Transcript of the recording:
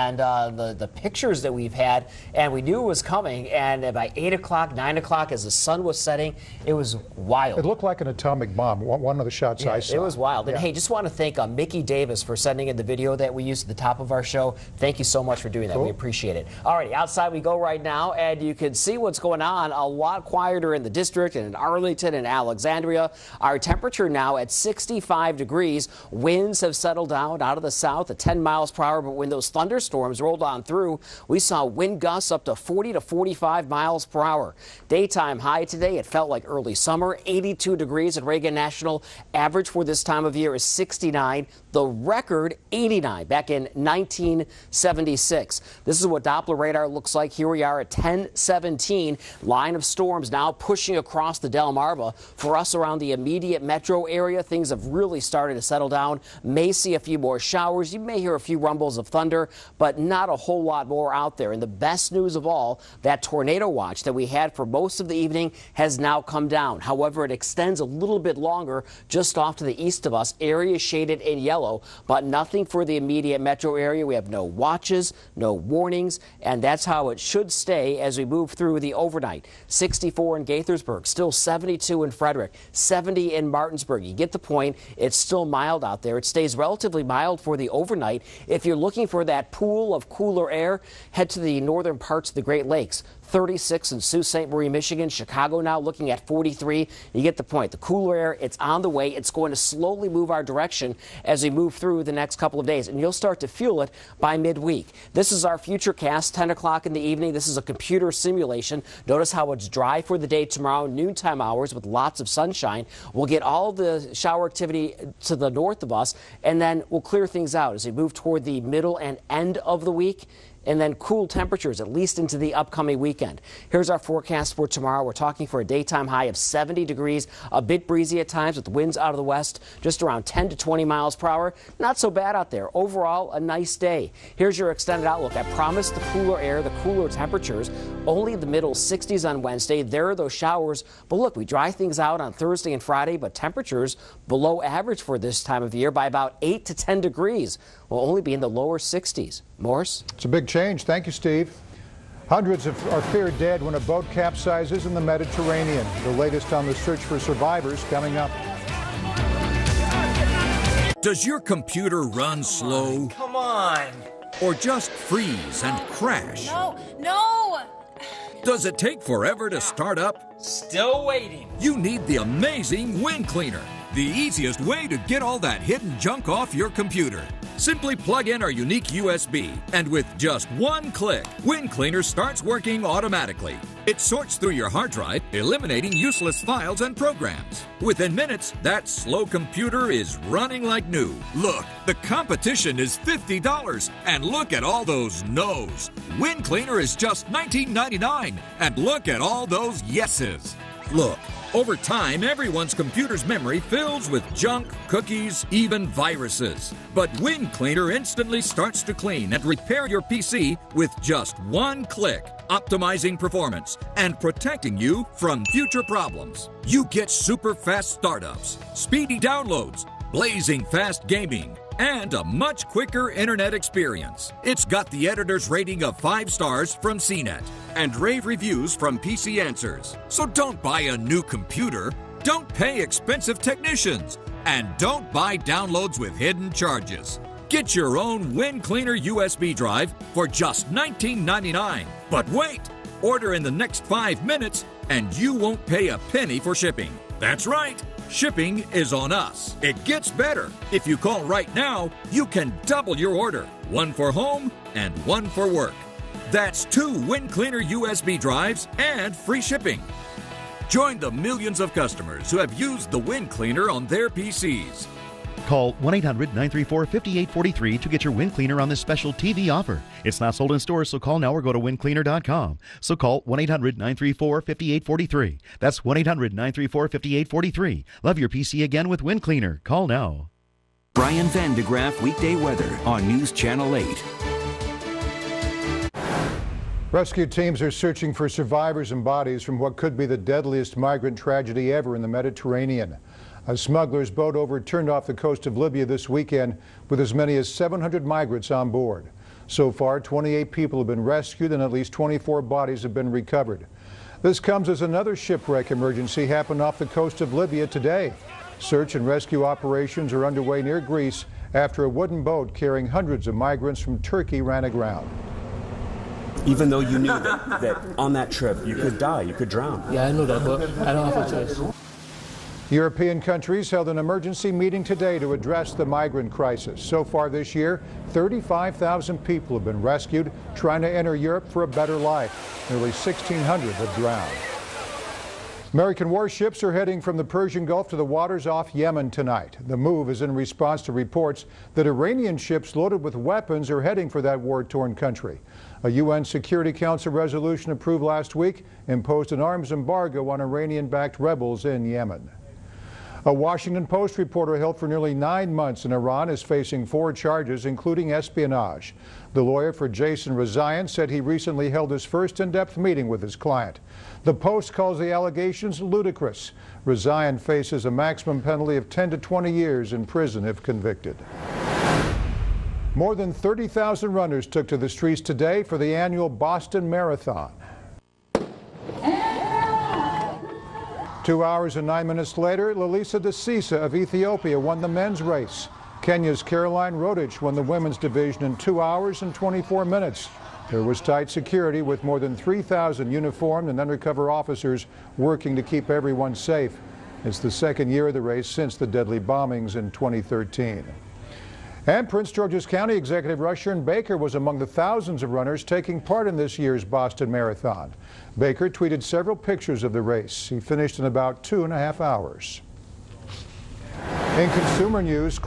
and the pictures that we've had, and we knew it was coming, and by 8 o'clock, 9 o'clock, as the sun was setting, it was wild. It looked like an atomic bomb, one of the shots I saw. It was wild. And hey, just want to thank Mickey Davis for sending in the video that we used at the top of our show. Thank you so much for doing that. Cool. We appreciate it. All righty, outside we go right now, and you can see what's going on. A lot quieter in the district and in Arlington and Alexandria. Our temperature now at 65 degrees. Winds have settled down out of the south at 10 miles per hour, but when those thunderstorms rolled on through, we saw wind gusts up to 40 to 45 miles per hour. Daytime high today, it felt like early summer, 82 degrees at Reagan National. Average for this time of year is 69. The record 89 back in 1976. This is what Doppler radar looks like. Here we are at 10:17. Line of storms now pushing across the Delmarva. For us around the immediate metro area, things have really started to settle down. May see a few more showers. You may hear a few rumbles of thunder, but not a whole lot more out there. And the best news of all, that tornado watch that we had for most of the evening has now come down. However, it extends a little bit longer just off to the east of us. Areas shaded in yellow, but nothing for the immediate metro area. We have no watches, no warnings, and that's how it should stay as we move through the overnight. 64 in Gaithersburg, still 72 in Frederick, 70 in Martinsburg. You get the point. It's still mild out there. It stays relatively mild for the overnight. If you're looking for that pool of cooler air, head to the northern parts of the Great Lakes. 36 in Sault Ste. Marie, Michigan. Chicago now looking at 43. You get the point. The cooler air, it's on the way. It's going to slowly move our direction as we move through the next couple of days, and you'll start to feel it by midweek. This is our Futurecast, 10 o'clock in the evening. This is a computer simulation. Notice how it's dry for the day tomorrow, noontime hours with lots of sunshine. We'll get all the shower activity to the north of us, and then we'll clear things out as we move toward the middle and end of the week. And then cool temperatures, at least into the upcoming weekend. Here's our forecast for tomorrow. We're talking for a daytime high of 70 degrees, a bit breezy at times with winds out of the west, just around 10 to 20 miles per hour. Not so bad out there. Overall, a nice day. Here's your extended outlook. I promised the cooler air, the cooler temperatures, only the middle 60s on Wednesday. There are those showers. But look, we dry things out on Thursday and Friday, but temperatures below average for this time of year by about 8 to 10 degrees. Will only be in the lower 60s. Morris? It's a big change. Thank you, Steve. Hundreds are feared dead when a boat capsizes in the Mediterranean. The latest on the search for survivors coming up. Does your computer run slow? Come on. Or just freeze and crash? No! Does it take forever to start up? Still waiting. You need the amazing Wind Cleaner, the easiest way to get all that hidden junk off your computer. Simply plug in our unique USB, and with just one click, Wind Cleaner starts working automatically. It sorts through your hard drive, eliminating useless files and programs. Within minutes, that slow computer is running like new. Look, the competition is $50, and look at all those no's. Wind Cleaner is just $19.99, and look at all those yeses. Look, over time, everyone's computer's memory fills with junk, cookies, even viruses. But Wind Cleaner instantly starts to clean and repair your PC with just one click, optimizing performance and protecting you from future problems. You get super fast startups, speedy downloads, blazing fast gaming, and a much quicker internet experience. It's got the editor's rating of 5 stars from CNET and rave reviews from PC Answers. So don't buy a new computer, don't pay expensive technicians, and don't buy downloads with hidden charges. Get your own Wind Cleaner USB drive for just $19.99. But wait! Order in the next 5 minutes and you won't pay a penny for shipping. That's right! Shipping is on us. It gets better. If you call right now, you can double your order. One for home and one for work. That's 2 Wind Cleaner USB drives and free shipping. Join the millions of customers who have used the Wind Cleaner on their PCs. Call 1-800-934-5843 to get your Wind Cleaner on this special TV offer. It's not sold in stores, so call now or go to windcleaner.com. So call 1-800-934-5843. That's 1-800-934-5843. Love your PC again with Wind Cleaner. Call now. Brian Van de Graaff, weekday weather on News Channel 8. Rescue teams are searching for survivors and bodies from what could be the deadliest migrant tragedy ever in the Mediterranean. A smuggler's boat overturned off the coast of Libya this weekend with as many as 700 migrants on board. So far, 28 people have been rescued and at least 24 bodies have been recovered. This comes as another shipwreck emergency happened off the coast of Libya today. Search and rescue operations are underway near Greece after a wooden boat carrying hundreds of migrants from Turkey ran aground. Even though you knew that on that trip you could die, you could drown. Yeah, I know that, but I don't have a choice. European countries held an emergency meeting today to address the migrant crisis. So far this year, 35,000 people have been rescued trying to enter Europe for a better life. Nearly 1,600 have drowned. American warships are heading from the Persian Gulf to the waters off Yemen tonight. The move is in response to reports that Iranian ships loaded with weapons are heading for that war-torn country. A UN Security Council resolution approved last week imposed an arms embargo on Iranian-backed rebels in Yemen. A Washington Post reporter held for nearly 9 months in Iran is facing 4 charges, including espionage. The lawyer for Jason Rezaian said he recently held his first in-depth meeting with his client. The Post calls the allegations ludicrous. Rezaian faces a maximum penalty of 10 to 20 years in prison if convicted. More than 30,000 runners took to the streets today for the annual Boston Marathon. 2 hours and 9 minutes later, Lalisa Desisa of Ethiopia won the men's race. Kenya's Caroline Rotich won the women's division in 2 hours and 24 minutes. There was tight security with more than 3,000 uniformed and undercover officers working to keep everyone safe. It's the second year of the race since the deadly bombings in 2013. And Prince George's County Executive Rushern Baker was among the thousands of runners taking part in this year's Boston Marathon. Baker tweeted several pictures of the race. He finished in about 2.5 hours. In consumer news,